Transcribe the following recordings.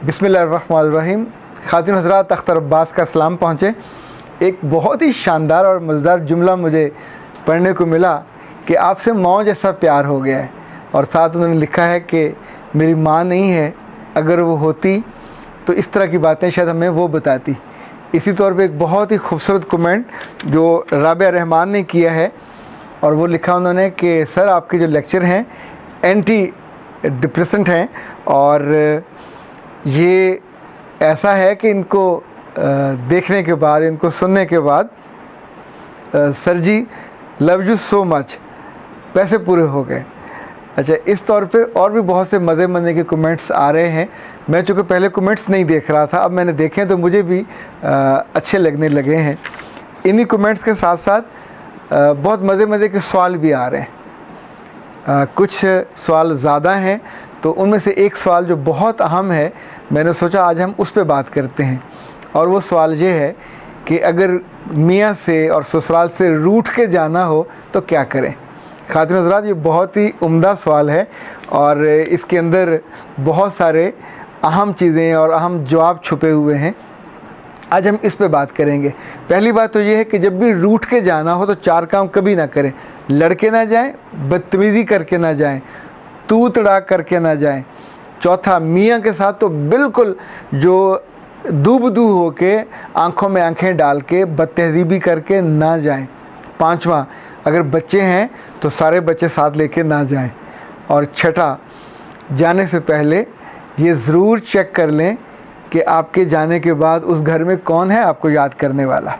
बिस्मिल्लाहिर्रहमानिर्रहीम। ख़ातिन हज़रात, अख्तर अब्बास का सलाम पहुँचे। एक बहुत ही शानदार और मज़ेदार जुमला मुझे पढ़ने को मिला कि आपसे माँ जैसा प्यार हो गया है, और साथ उन्होंने लिखा है कि मेरी माँ नहीं है, अगर वो होती तो इस तरह की बातें शायद हमें वो बताती। इसी तौर पे एक बहुत ही खूबसूरत कमेंट जो राबिया रहमान ने किया है, और वो लिखा उन्होंने कि सर आपके जो लेक्चर हैं एंटी डिप्रेसेंट हैं, और ये ऐसा है कि इनको देखने के बाद, इनको सुनने के बाद sir ji love you so much, पैसे पूरे हो गए। अच्छा, इस तौर पे और भी बहुत से मज़े के कमेंट्स आ रहे हैं। मैं चूँकि पहले कमेंट्स नहीं देख रहा था, अब मैंने देखे हैं तो मुझे भी अच्छे लगने लगे हैं। इन्हीं कमेंट्स के साथ साथ बहुत मज़े के सवाल भी आ रहे हैं। कुछ सवाल ज़्यादा हैं, तो उनमें से एक सवाल जो बहुत अहम है, मैंने सोचा आज हम उस पर बात करते हैं। और वो सवाल ये है कि अगर मियाँ से और ससुराल से रूठ के जाना हो तो क्या करें। ख़ातिन हज़रात, ये बहुत ही उम्दा सवाल है और इसके अंदर बहुत सारे अहम चीज़ें और अहम जवाब छुपे हुए हैं। आज हम इस पे बात करेंगे। पहली बात तो ये है कि जब भी रूठ के जाना हो तो चार काम कभी ना करें। लड़के ना जाएं, बदतमीज़ी करके ना जाएं, तू तड़ा करके ना जाएं। चौथा, मियाँ के साथ तो बिल्कुल जो दूबदू हो के आँखों में आँखें डाल के बदतहज़ीबी करके ना जाएं। पाँचवा, अगर बच्चे हैं तो सारे बच्चे साथ लेके ना जाएं। और छठा, जाने से पहले ये ज़रूर चेक कर लें कि आपके जाने के बाद उस घर में कौन है आपको याद करने वाला।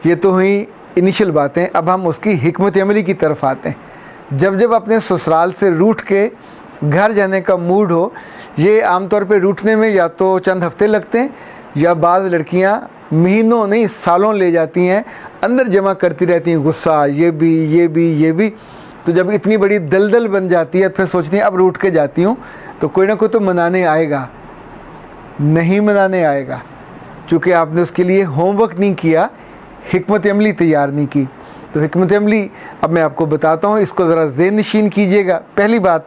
ये तो हुई इनिशियल बातें। अब हम उसकी हिकमत अमली की तरफ आते हैं। जब अपने ससुराल से रूठ के घर जाने का मूड हो, ये आमतौर पे रूठने में या तो चंद हफ्ते लगते हैं, या बाज़ लड़कियां महीनों नहीं सालों ले जाती हैं, अंदर जमा करती रहती हैं गुस्सा, ये भी। तो जब इतनी बड़ी दलदल बन जाती है, फिर सोचती हैं अब रूठ के जाती हूँ तो कोई ना कोई तो मनाने आएगा। नहीं मनाने आएगा, चूँकि आपने उसके लिए होमवर्क नहीं किया, हिकमत अमली तैयार नहीं की। तो हिकमत अमली अब मैं आपको बताता हूँ, इसको ज़रा ज़हन नशीन कीजिएगा। पहली बात,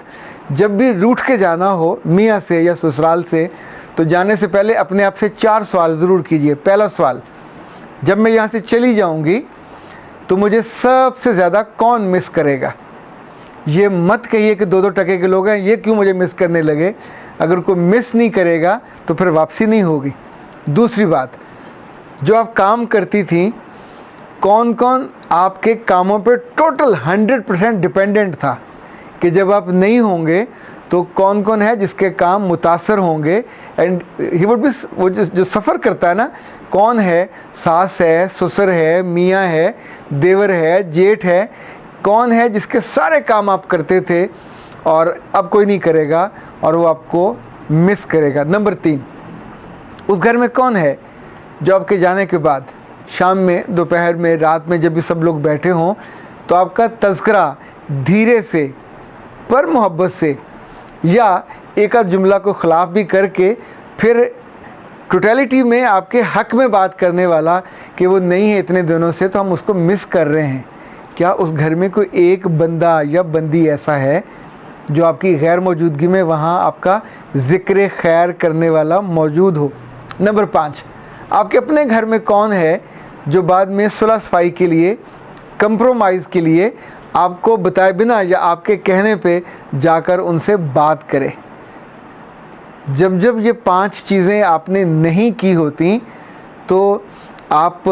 जब भी रूठ के जाना हो मियाँ से या ससुराल से, तो जाने से पहले अपने आप से 4 सवाल ज़रूर कीजिए। पहला सवाल, जब मैं यहाँ से चली जाऊँगी तो मुझे सबसे ज़्यादा कौन मिस करेगा। ये मत कहिए कि 2-2 टके के लोग हैं, ये क्यों मुझे मिस करने लगे। अगर कोई मिस नहीं करेगा तो फिर वापसी नहीं होगी। दूसरी बात, जो आप काम करती थी, कौन कौन आपके कामों पे टोटल 100% डिपेंडेंट था, कि जब आप नहीं होंगे तो कौन कौन है जिसके काम मुतासर होंगे। एंड ही वुड बी, वो जो सफ़र करता है ना, कौन है, सास है, ससुर है, मियाँ है, देवर है, जेठ है, कौन है जिसके सारे काम आप करते थे और अब कोई नहीं करेगा और वो आपको मिस करेगा। नंबर 3, उस घर में कौन है जो आपके जाने के बाद शाम में, दोपहर में, रात में, जब भी सब लोग बैठे हों, तो आपका तज़किरा धीरे से पर मोहब्बत से या एक आध जुमला को ख़िलाफ़ भी करके फिर टोटलिटी में आपके हक़ में बात करने वाला कि वो नहीं है इतने दिनों से, तो हम उसको मिस कर रहे हैं। क्या उस घर में कोई एक बंदा या बंदी ऐसा है जो आपकी गैर मौजूदगी में वहाँ आपका ज़िक्र खैर करने वाला मौजूद हो। नंबर 5, आपके अपने घर में कौन है जो बाद में सुलह सफाई के लिए, कंप्रोमाइज़ के लिए आपको बताए बिना या आपके कहने पे जाकर उनसे बात करे। जब ये 5 चीज़ें आपने नहीं की होती तो आप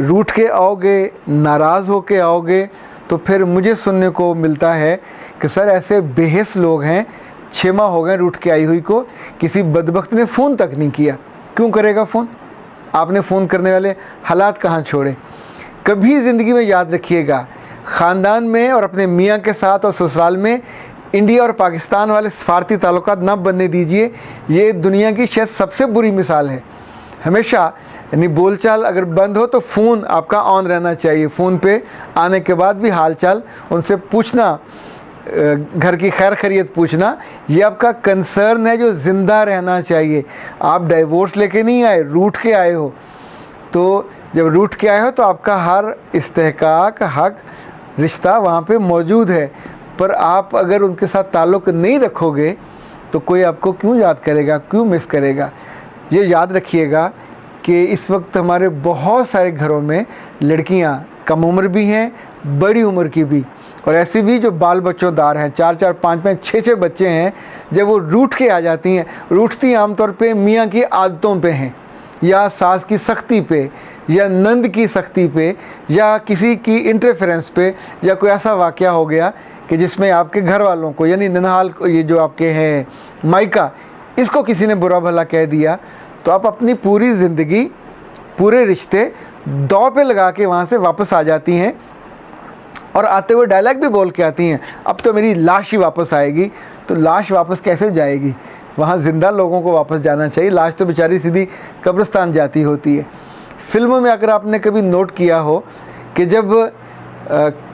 रूठ के आओगे, नाराज़ हो के आओगे, तो फिर मुझे सुनने को मिलता है कि सर ऐसे बेहिस लोग हैं, 6 माह हो गए रूठ के आई हुई को, किसी बदबख्त ने फ़ोन तक नहीं किया। क्यों करेगा फ़ोन? आपने फ़ोन करने वाले हालात कहाँ छोड़े। कभी ज़िंदगी में याद रखिएगा, ख़ानदान में और अपने मियाँ के साथ और ससुराल में इंडिया और पाकिस्तान वाले सफारती ताल्लुकात ना बनने दीजिए। ये दुनिया की शायद सबसे बुरी मिसाल है। हमेशा यानी बोलचाल अगर बंद हो तो फ़ोन आपका ऑन रहना चाहिए। फ़ोन पे आने के बाद भी हाल चाल उनसे पूछना, घर की खैर खैरियत पूछना, ये आपका कंसर्न है जो ज़िंदा रहना चाहिए। आप डाइवोर्स लेके नहीं आए, रूठ के आए हो। तो जब रूठ के आए हो तो आपका हर इस्तेहकाक, हक, रिश्ता वहाँ पे मौजूद है। पर आप अगर उनके साथ ताल्लुक़ नहीं रखोगे तो कोई आपको क्यों याद करेगा, क्यों मिस करेगा। ये याद रखिएगा कि इस वक्त हमारे बहुत सारे घरों में लड़कियां कम उम्र भी हैं, बड़ी उम्र की भी, और ऐसे भी जो बाल बच्चोंदार हैं, 4-4, 5-5, 6-6 बच्चे हैं। जब वो रूठ के आ जाती हैं, रूठती आमतौर पे मियाँ की आदतों पे हैं, या सास की सख्ती पे, या नंद की सख्ती पे, या किसी की इंटरफेरेंस पे, या कोई ऐसा वाक़या हो गया कि जिसमें आपके घर वालों को, यानी ननहाल, ये जो आपके हैं मायका, इसको किसी ने बुरा भला कह दिया, तो आप अपनी पूरी ज़िंदगी, पूरे रिश्ते दांव पे लगा के वहाँ से वापस आ जाती हैं, और आते हुए डायलॉग भी बोल के आती हैं, अब तो मेरी लाश ही वापस आएगी। तो लाश वापस कैसे जाएगी, वहाँ ज़िंदा लोगों को वापस जाना चाहिए। लाश तो बेचारी सीधी कब्रिस्तान जाती होती है। फिल्मों में अगर आपने कभी नोट किया हो कि जब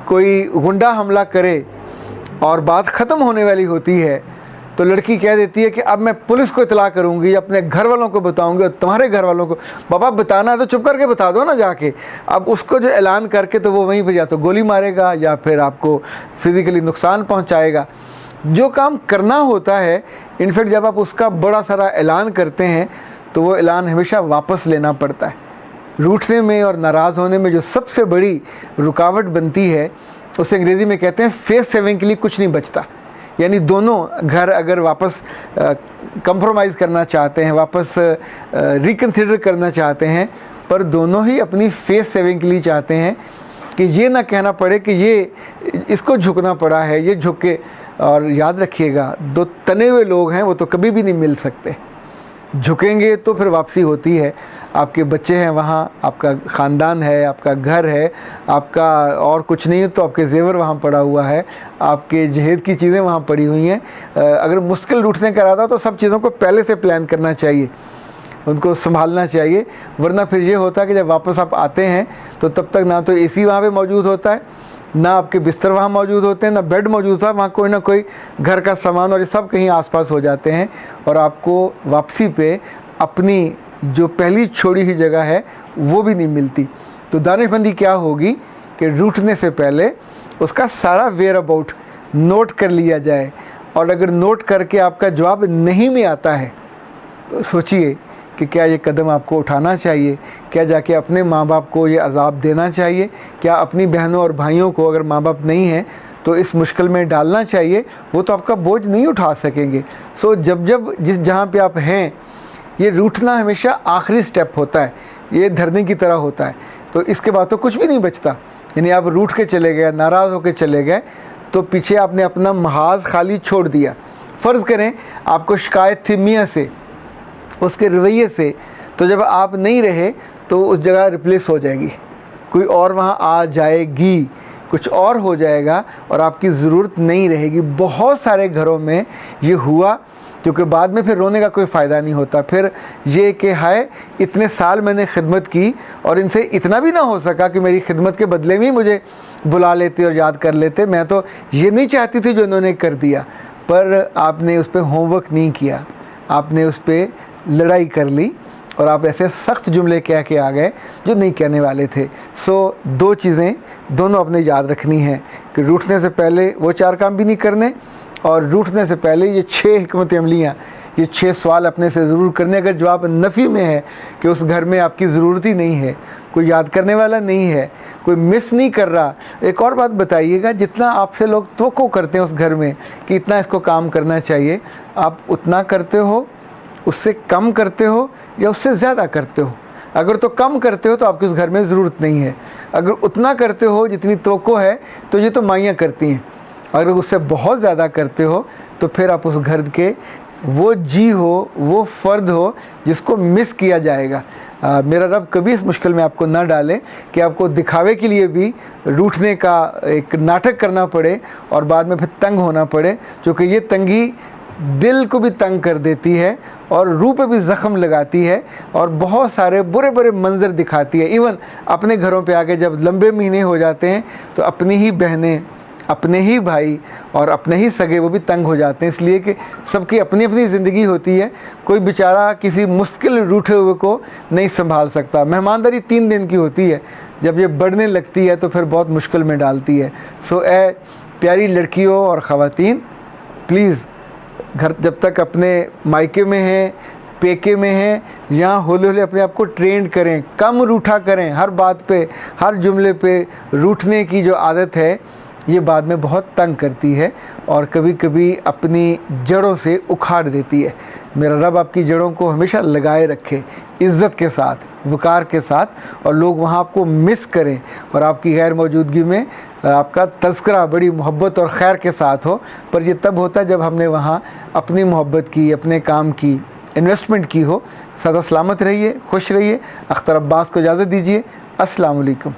कोई गुंडा हमला करे और बात ख़त्म होने वाली होती है, तो लड़की कह देती है कि अब मैं पुलिस को इतला करूंगी, अपने घर वालों को बताऊंगी, और तुम्हारे घर वालों को। बाबा बताना है तो चुप करके बता दो ना जाके। अब उसको जो ऐलान करके, तो वो वहीं पर या तो गोली मारेगा या फिर आपको फिज़िकली नुकसान पहुंचाएगा। जो काम करना होता है, इनफैक्ट जब आप उसका बड़ा सारा ऐलान करते हैं, तो वो ऐलान हमेशा वापस लेना पड़ता है। रूठने में और नाराज़ होने में जो सबसे बड़ी रुकावट बनती है, उसे अंग्रेज़ी में कहते हैं फेस सेविंग के लिए कुछ नहीं बचता। यानी दोनों घर अगर वापस कंप्रोमाइज़ करना चाहते हैं, वापस रिकन्सिडर करना चाहते हैं, पर दोनों ही अपनी फेस सेविंग के लिए चाहते हैं कि ये ना कहना पड़े कि ये इसको झुकना पड़ा है, ये झुके। और याद रखिएगा, दो तने हुए लोग हैं वो तो कभी भी नहीं मिल सकते। झुकेंगे तो फिर वापसी होती है। आपके बच्चे हैं वहाँ, आपका ख़ानदान है, आपका घर है, आपका और कुछ नहीं है तो आपके जेवर वहाँ पड़ा हुआ है, आपके जहेद की चीज़ें वहाँ पड़ी हुई हैं। अगर मुश्किल रूठने का इरादा तो सब चीज़ों को पहले से प्लान करना चाहिए, उनको संभालना चाहिए। वरना फिर ये होता है कि जब वापस आप आते हैं तो तब तक ना तो एसी वहाँ पे मौजूद होता है, ना आपके बिस्तर वहाँ मौजूद होते हैं, ना बेड मौजूद होता है, वहाँ कोई ना कोई घर का सामान और ये सब कहीं आसपास हो जाते हैं, और आपको वापसी पे अपनी जो पहली छोड़ी हुई जगह है वो भी नहीं मिलती। तो दानिशमंदी क्या होगी कि रूठने से पहले उसका सारा वेयर अबाउट नोट कर लिया जाए, और अगर नोट करके आपका जवाब नहीं में आता है तो सोचिए कि क्या ये कदम आपको उठाना चाहिए, क्या जाके अपने माँ बाप को ये अज़ाब देना चाहिए, क्या अपनी बहनों और भाइयों को, अगर माँ बाप नहीं हैं तो इस मुश्किल में डालना चाहिए। वो तो आपका बोझ नहीं उठा सकेंगे। सो जब जिस जहाँ पे आप हैं, ये रूठना हमेशा आखिरी स्टेप होता है, ये धरने की तरह होता है। तो इसके बाद तो कुछ भी नहीं बचता। यानी आप रूठ के चले गए, नाराज़ होकर चले गए, तो पीछे आपने अपना महाज खाली छोड़ दिया। फ़र्ज़ करें आपको शिकायत थी मियाँ से, उसके रवैये से, तो जब आप नहीं रहे तो उस जगह रिप्लेस हो जाएगी, कोई और वहाँ आ जाएगी, कुछ और हो जाएगा और आपकी ज़रूरत नहीं रहेगी। बहुत सारे घरों में ये हुआ, क्योंकि बाद में फिर रोने का कोई फ़ायदा नहीं होता। फिर ये कि हाय इतने साल मैंने खिदमत की और इनसे इतना भी ना हो सका कि मेरी खिदमत के बदले में मुझे बुला लेते और याद कर लेते। मैं तो ये नहीं चाहती थी जो इन्होंने कर दिया। पर आपने उस पर होमवर्क नहीं किया, आपने उस पर लड़ाई कर ली और आप ऐसे सख्त जुमले कह के आ गए जो नहीं कहने वाले थे। सो दो चीज़ें दोनों अपने याद रखनी है कि रूठने से पहले वो 4 काम भी नहीं करने, और रूठने से पहले ये 6 हिकमत अमलियाँ, ये 6 सवाल अपने से ज़रूर करने। अगर जवाब नफ़ी में है कि उस घर में आपकी ज़रूरत ही नहीं है, कोई याद करने वाला नहीं है, कोई मिस नहीं कर रहा। एक और बात बताइएगा, जितना आपसे लोग तवक्को करते हैं उस घर में कि इतना इसको काम करना चाहिए, आप उतना करते हो, उससे कम करते हो, या उससे ज़्यादा करते हो? अगर तो कम करते हो तो आपके उस घर में ज़रूरत नहीं है। अगर उतना करते हो जितनी तवक्को है तो ये तो माइयाँ करती हैं। अगर उससे बहुत ज़्यादा करते हो तो फिर आप उस घर के वो जी हो, वो फ़र्द हो जिसको मिस किया जाएगा। मेरा रब कभी इस मुश्किल में आपको ना डाले कि आपको दिखावे के लिए भी रूठने का एक नाटक करना पड़े और बाद में फिर तंग होना पड़े, क्योंकि ये तंगी दिल को भी तंग कर देती है और रूह पे भी ज़ख्म लगाती है और बहुत सारे बुरे बुरे मंजर दिखाती है। इवन अपने घरों पे आके जब लंबे महीने हो जाते हैं तो अपनी ही बहनें, अपने ही भाई और अपने ही सगे वो भी तंग हो जाते हैं, इसलिए कि सबकी अपनी अपनी ज़िंदगी होती है। कोई बेचारा किसी मुश्किल रूठे हुए को नहीं संभाल सकता। मेहमानदारी 3 दिन की होती है, जब ये बढ़ने लगती है तो फिर बहुत मुश्किल में डालती है। सो ए प्यारी लड़कियों और ख़वातीन, प्लीज़ घर जब तक अपने मायके में हैं, पेके में हैं, यहाँ हौले हौले अपने आप को ट्रेंड करें, कम रूठा करें। हर बात पे, हर जुमले पे रूठने की जो आदत है ये बाद में बहुत तंग करती है और कभी कभी अपनी जड़ों से उखाड़ देती है। मेरा रब आपकी जड़ों को हमेशा लगाए रखे, इज़्ज़त के साथ, वक़ार के साथ, और लोग वहाँ आपको मिस करें और आपकी गैर मौजूदगी में आपका तज़किरा बड़ी मोहब्बत और खैर के साथ हो। पर ये तब होता है जब हमने वहाँ अपनी मोहब्बत की, अपने काम की इन्वेस्टमेंट की हो। सदा सलामत रहिए, खुश रहिए। अख्तर अब्बास को इजाज़त दीजिए। अस्सलाम वालेकुम।